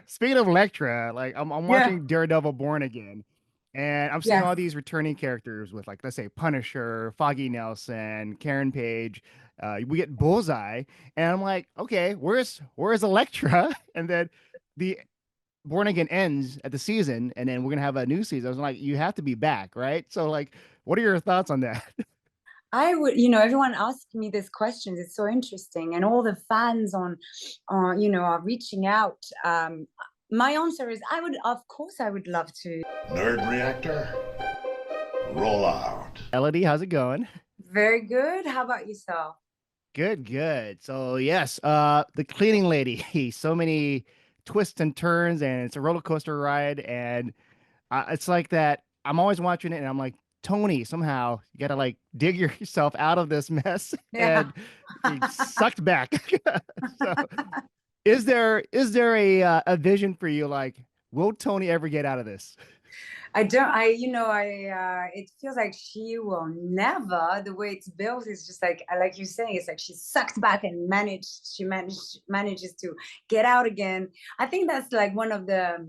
Speaking of Elektra, like I'm Yeah. watching Daredevil Born Again, and I'm seeing Yes. all these returning characters with like let's say Punisher, Foggy Nelson, Karen Page. We get Bullseye, and I'm like, okay, where's Elektra? And then the Born Again ends at the season, and then we're gonna have a new season. I was like, you have to be back, right? So like, what are your thoughts on that? I would, everyone asks me these questions. It's so interesting, and all the fans are reaching out. My answer is, of course, I would love to. Nerd Reactor, roll out. Elodie, how's it going? Very good. How about yourself? Good, good. So yes, the cleaning lady. So many twists and turns, and it's a roller coaster ride. And it's like that. I'm always watching it, and I'm like, Tony, somehow you gotta like dig yourself out of this mess Yeah. and be sucked back. So, is there a vision for you? Like, will Tony ever get out of this? I don't, it feels like she will never, the way it's built is just like you say, it's like she's sucked back and manages to get out again. I think that's like one of the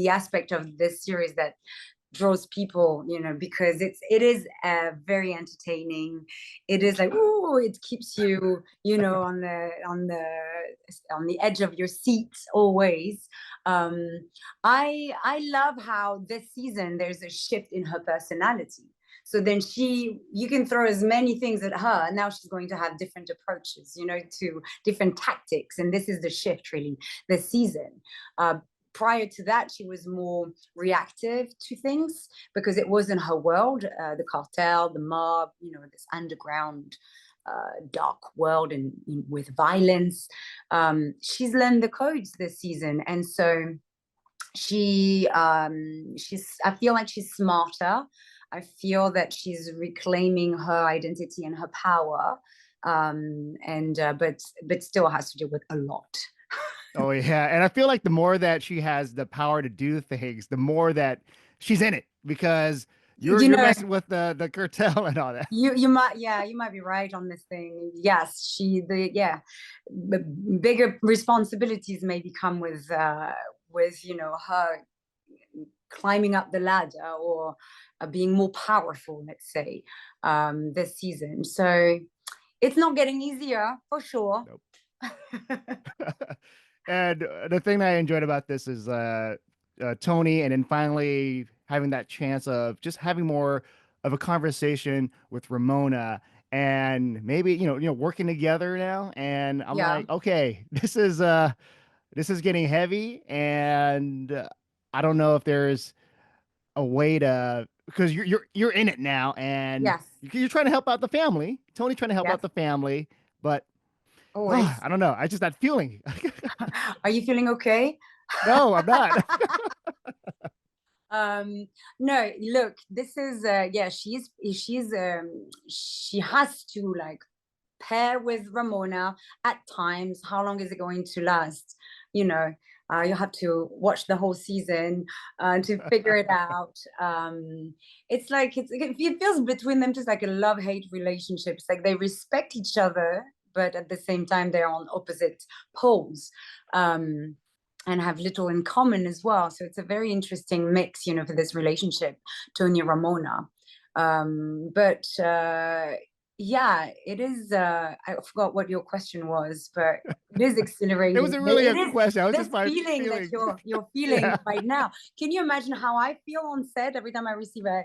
aspect of this series that draws people, because it is very entertaining. It is like, oh, it keeps you, on the edge of your seat always. I love how this season there's a shift in her personality. So then you can throw as many things at her. Now she's going to have different approaches, to different tactics. And this is the shift really this season. Prior to that, she was more reactive to things because it wasn't her world, the cartel, the mob, this underground dark world and with violence. She's learned the codes this season, and so she's. I feel like she's smarter. I feel that she's reclaiming her identity and her power, and but still has to deal with a lot. Oh yeah, and I feel like the more that she has the power to do things, the more that she's in it because you're You you're know, messing with the cartel and all that. you might be right on this thing. Yes, the bigger responsibilities may become with her climbing up the ladder or being more powerful, let's say, this season. So it's not getting easier for sure. Nope. And the thing that I enjoyed about this is Tony, and then finally having that chance of just having more of a conversation with Ramona, and maybe working together now. And I'm Yeah. like, okay, this is getting heavy, and I don't know if there's a way to because you're in it now, and Yes. you're trying to help out the family. Tony trying to help out Yes. the family, but Always. I don't know. I just that feeling. Are you feeling okay? No, I'm not. um no, look, this is yeah, she has to like pair with Ramona at times. How long is it going to last? You know, you have to watch the whole season to figure it out. It's like it feels between them just like a love-hate relationship. It's like they respect each other, but at the same time they're on opposite poles. And have little in common as well. So it's a very interesting mix, for this relationship, Tony Ramona. But yeah, it is. I forgot what your question was, but it is It exhilarating. wasn't really It a is question. I was this just my feeling that feeling. you're feeling Yeah. right now. Can you imagine how I feel on set every time I receive a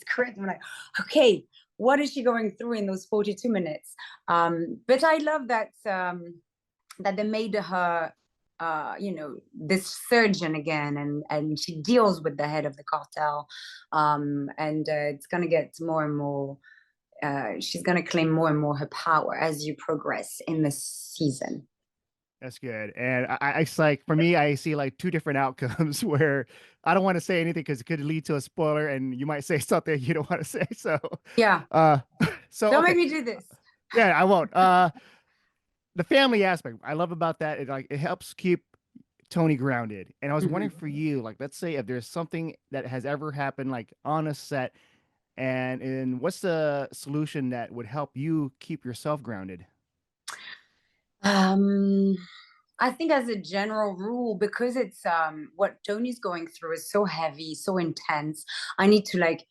script? I'm like, okay, what is she going through in those 42 minutes? But I love that they made her this surgeon again, and she deals with the head of the cartel, and it's going to get more and more, she's going to claim more and more her power as you progress in this season. That's good. And it's like for me, I see like two different outcomes where I don't want to say anything because it could lead to a spoiler, and you might say something you don't want to say. So, Yeah, uh, so don't make okay, me do this. yeah, I won't. The family aspect I love about that. It helps keep Tony grounded. And I was wondering Mhm. for you, like, let's say if there's something that has ever happened, like on a set, and what's the solution that would help you keep yourself grounded? um I think as a general rule, because it's what Tony's going through is so heavy, so intense, I need to like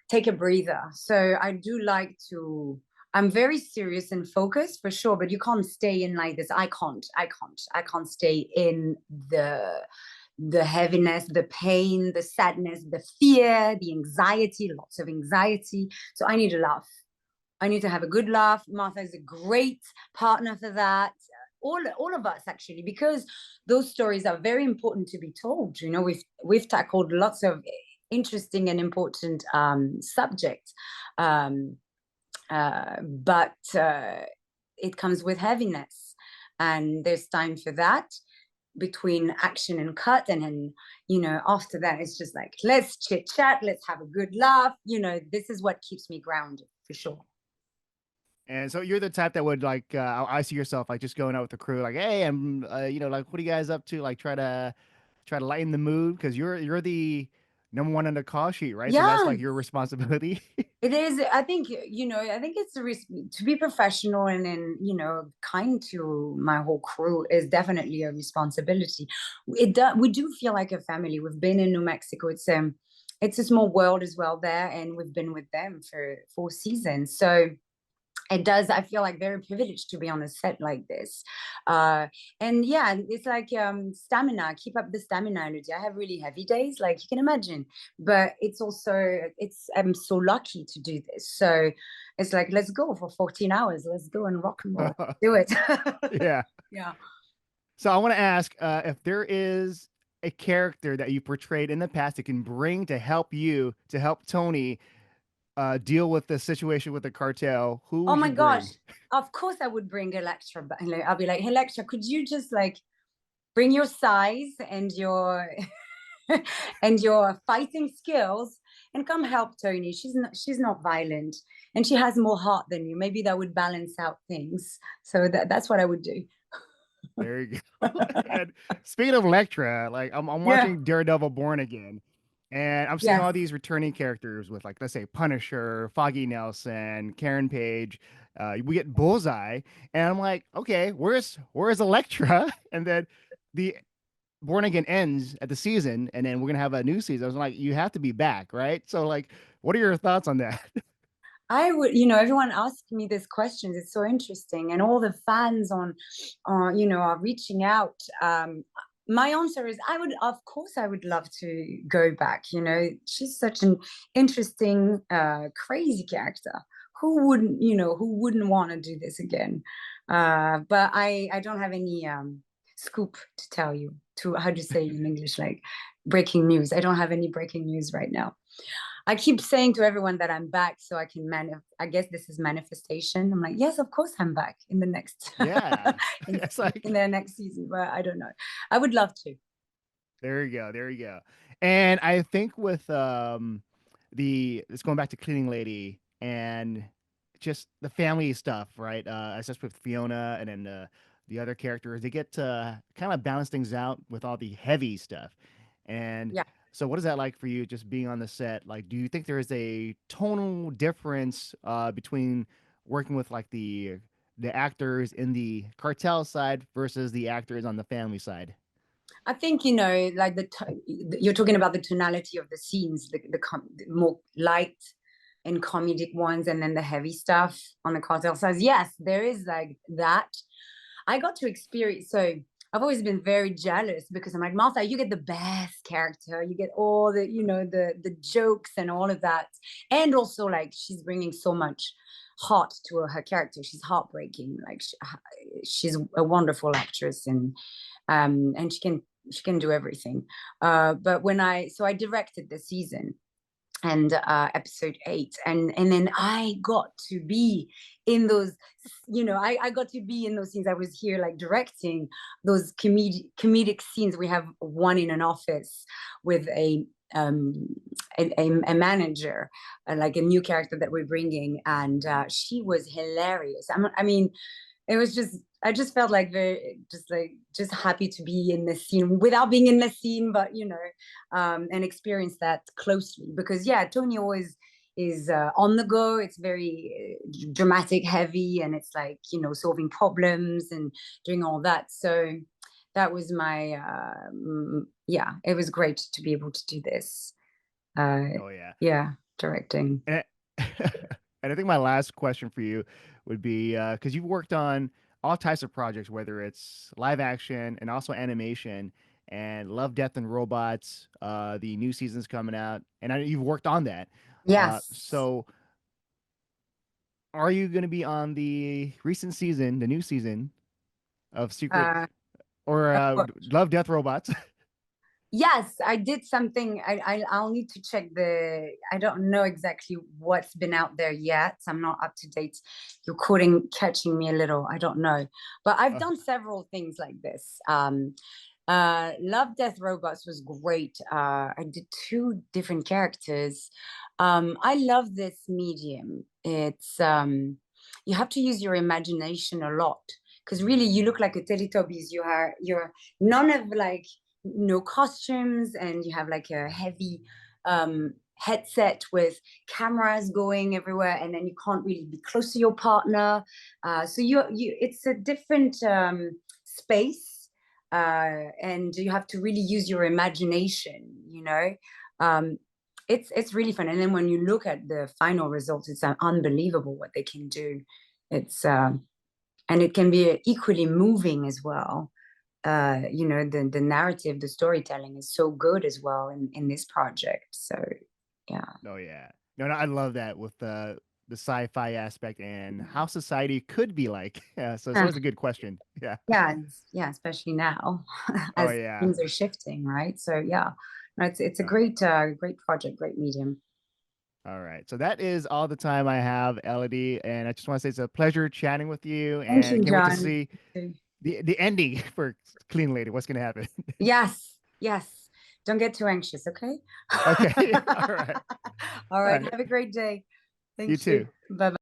take a breather. So I do like to, I'm very serious and focused for sure, but you can't stay in like this. I can't stay in the heaviness, the pain, the sadness, the fear, the anxiety, lots of anxiety. So I need a laugh. I need to have a good laugh. Martha is a great partner for that. All of us actually, because those stories are very important to be told. You know, we've tackled lots of interesting and important subjects, but it comes with heaviness, and there's time for that between action and cut, and then after that it's just like, let's chit chat, let's have a good laugh. This is what keeps me grounded for sure. And so you're the type that would like, I see yourself like just going out with the crew, like, hey, I'm, like, what are you guys up to? Like, try to lighten the mood because you're the number one on the call sheet, right? So that's Yeah, like your responsibility. it is. I think I think it's to be professional and then kind to my whole crew is definitely a responsibility. We do feel like a family. We've been in New Mexico. It's a small world as well there, and we've been with them for 4 seasons. So it does, I feel like very privileged to be on a set like this. And yeah, it's like stamina, keep up the stamina, Elodie. I have really heavy days, like you can imagine, but it's also, I'm so lucky to do this. So it's like, let's go for 14 hours, let's go and rock and roll, do it. Yeah. Yeah. So I want to ask if there is a character that you portrayed in the past that can bring to help Tony deal with the situation with the cartel. Who Oh would my you gosh, bring? of course I would bring Elektra back. I'll be like, Elektra, could you just like bring your size and your and your fighting skills and come help Tony. She's not violent, and she has more heart than you. Maybe that would balance out things. So that's what I would do. There you go. And speaking of Elektra, like I'm Yeah. watching Daredevil Born Again, and I'm seeing Yes. all these returning characters with like, let's say, Punisher, Foggy Nelson, Karen Page. We get Bullseye, and I'm like, okay, where's Elektra? And then the Born Again ends at the season, and then we're gonna have a new season. I was like, you have to be back, right? So like, what are your thoughts on that? I would, everyone asks me these questions. It's so interesting, and all the fans are reaching out. My answer is, of course, I would love to go back. She's such an interesting, crazy character. Who wouldn't want to do this again? But I don't have any scoop to tell you. To how do you say in English, like breaking news? I don't have any breaking news right now. I keep saying to everyone that I'm back so I can I guess this is manifestation. I'm like, yes, of course I'm back in the next Yeah, it's like, in the next season, but I don't know. I would love to. there you go, there you go. And I think with it's going back to Cleaning Lady and just the family stuff, right? Especially with Fiona and then the other characters, they get to kind of balance things out with all the heavy stuff. And Yeah. so, what is that like for you, just being on the set? Like, do you think there is a tonal difference between working with like the actors in the cartel side versus the actors on the family side? I think like you're talking about the tonality of the scenes, the more light and comedic ones, and then the heavy stuff on the cartel side. Yes, there is like that. I got to experience. So I've always been very jealous because I'm like, Martha, you get the best character, you get all the jokes and all of that, and also like she's bringing so much heart to her character. She's heartbreaking. Like she's a wonderful actress, and she can do everything. But I directed the season and episode 8, and then I got to be in those, I got to be in those scenes. I was here like directing those comedic scenes. We have one in an office with a manager, like a new character that we're bringing, and she was hilarious. I mean, it was just, I just felt like just happy to be in the scene without being in the scene, but and experience that closely, because yeah, Tony always is on the go. It's very dramatic, heavy, and it's like solving problems and doing all that. So that was my yeah, it was great to be able to do this. Oh yeah. Yeah, directing. And, and I think my last question for you would be because you've worked on all types of projects, whether it's live action and also animation, and Love, Death, and Robots. The new season's coming out, and I know you've worked on that. Yes. So, are you going to be on the recent season, the new season of Secret uh or of course. Love, Death, Robots? Yes, I did something. I'll need to check I don't know exactly what's been out there yet. I'm not up to date. You're catching me a little. I don't know, but I've Uh, done several things like this. Love, Death, Robots was great. I did two different characters. I love this medium. It's you have to use your imagination a lot because really you look like a Teletubbies. You're none of like no costumes, and you have like a heavy headset with cameras going everywhere, and then you can't really be close to your partner. So you it's a different space, and you have to really use your imagination, you know. It's really fun, and then when you look at the final results, it's unbelievable what they can do. It's and it can be equally moving as well. You know, the narrative, the storytelling is so good as well in this project. So yeah. oh yeah. No, no, I love that with the sci-fi aspect and how society could be like. Yeah, so it's Uh, always a good question. Yeah. yeah, yeah, especially now Oh as yeah. things are shifting, right? So yeah, no, it's a Uh, great project, great medium. all right. So that is all the time I have, Elodie. And I just want to say it's a pleasure chatting with you, Thank and you, can't wait to John. see the ending for Clean Lady. What's gonna happen? Yes, yes. Don't get too anxious, okay? Okay. All right. All All right. right. Have a great day. You Thank you. too. Bye bye.